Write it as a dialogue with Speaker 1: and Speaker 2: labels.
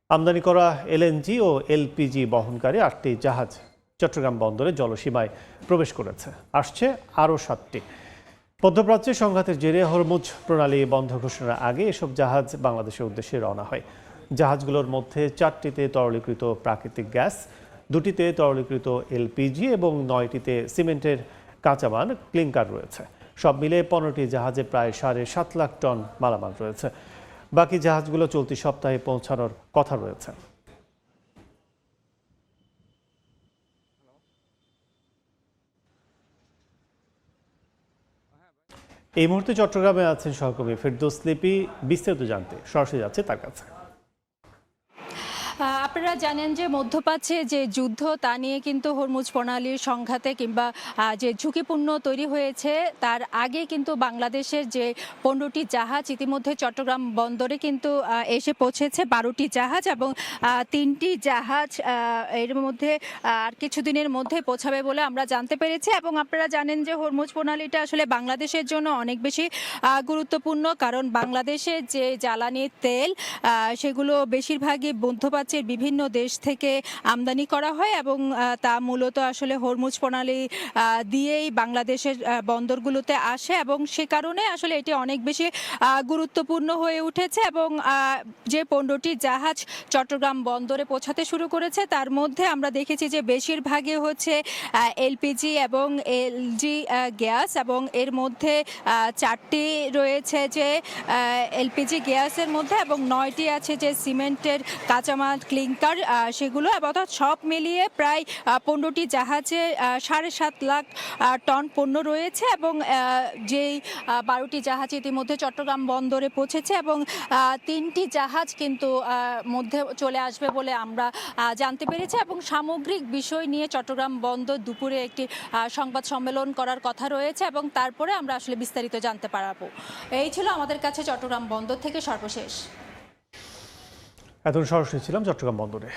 Speaker 1: আমদানি করা এলএনজি ও এলপিজি বহনকারী 8টি জাহাজ চট্টগ্রাম বন্দরে জলসীমায় প্রবেশ করেছে। আসছে আরও 7টি। মধ্যপ্রাচ্যে সংঘাতের জেরে হরমুজ প্রণালী বন্ধ ঘোষণার আগে এসব জাহাজ বাংলাদেশের উদ্দেশ্যে রওনা হয়। জাহাজগুলোর মধ্যে 4টিতে তরলীকৃত প্রাকৃতিক গ্যাস, 2টিতে তরলীকৃত এলপিজি এবং 9টিতে সিমেন্টের কাঁচামাল ক্লিংকার রয়েছে। সব মিলে 15টি জাহাজে প্রায় 7.5 লাখ টন মালামাল রয়েছে। বাকি জাহাজগুলো চলতি সপ্তাহে পৌঁছানোর কথা রয়েছে। এই মুহূর্তে চট্টগ্রামে আছেন সহকর্মী ফেরদৌস লিপি। বিস্তারিত জানতে সরাসরি যাচ্ছে তার কাছে।
Speaker 2: আপনারা জানেন যে মধ্যপ্রাচ্যে যে যুদ্ধ তা নিয়ে কিন্তু হরমুজ প্রণালীর সংঘাতে কিংবা যে ঝুঁকিপূর্ণ তৈরি হয়েছে তার আগে কিন্তু বাংলাদেশের যে 15টি জাহাজ ইতিমধ্যে চট্টগ্রাম বন্দরে কিন্তু এসে পৌঁছেছে। 12টি জাহাজ এবং 3টি জাহাজ এর মধ্যে আর কিছুদিনের মধ্যে পৌঁছাবে বলে আমরা জানতে পেরেছি। এবং আপনারা জানেন যে হরমুজ প্রণালীটা আসলে বাংলাদেশের জন্য অনেক বেশি গুরুত্বপূর্ণ, কারণ বাংলাদেশের যে জ্বালানি তেল সেগুলো বেশিরভাগই মধ্যপ্রাচ্যের বিভিন্ন দেশ থেকে আমদানি করা হয় এবং তা মূলত আসলে হরমুজ প্রণালী দিয়েই বাংলাদেশের বন্দরগুলোতে আসে এবং সে কারণে আসলে এটি অনেক বেশি গুরুত্বপূর্ণ হয়ে উঠেছে। এবং যে 15টি জাহাজ চট্টগ্রাম বন্দরে পৌঁছাতে শুরু করেছে তার মধ্যে আমরা দেখেছি যে বেশিরভাগই হচ্ছে এলপিজি এবং এলজি গ্যাস, এবং এর মধ্যে 4টি রয়েছে যে এলপিজি গ্যাসের মধ্যে এবং 9টি আছে যে সিমেন্টের কাঁচামাল ক্লিংকার সেগুলো। অর্থাৎ সব মিলিয়ে প্রায় 15টি জাহাজে 7.5 লাখ টন পণ্য রয়েছে এবং যেই 12টি জাহাজ ইতিমধ্যে চট্টগ্রাম বন্দরে পৌঁছেছে এবং 3টি জাহাজ কিন্তু মধ্যে চলে আসবে বলে আমরা জানতে পেরেছি। এবং সামগ্রিক বিষয় নিয়ে চট্টগ্রাম বন্দর দুপুরে একটি সংবাদ সম্মেলন করার কথা রয়েছে এবং তারপরে আমরা আসলে বিস্তারিত জানতে পারবো। এই ছিল আমাদের কাছে চট্টগ্রাম বন্দর থেকে সর্বশেষ।
Speaker 1: এতক্ষণ সরাসরি ছিলাম চট্টগ্রাম বন্দরে।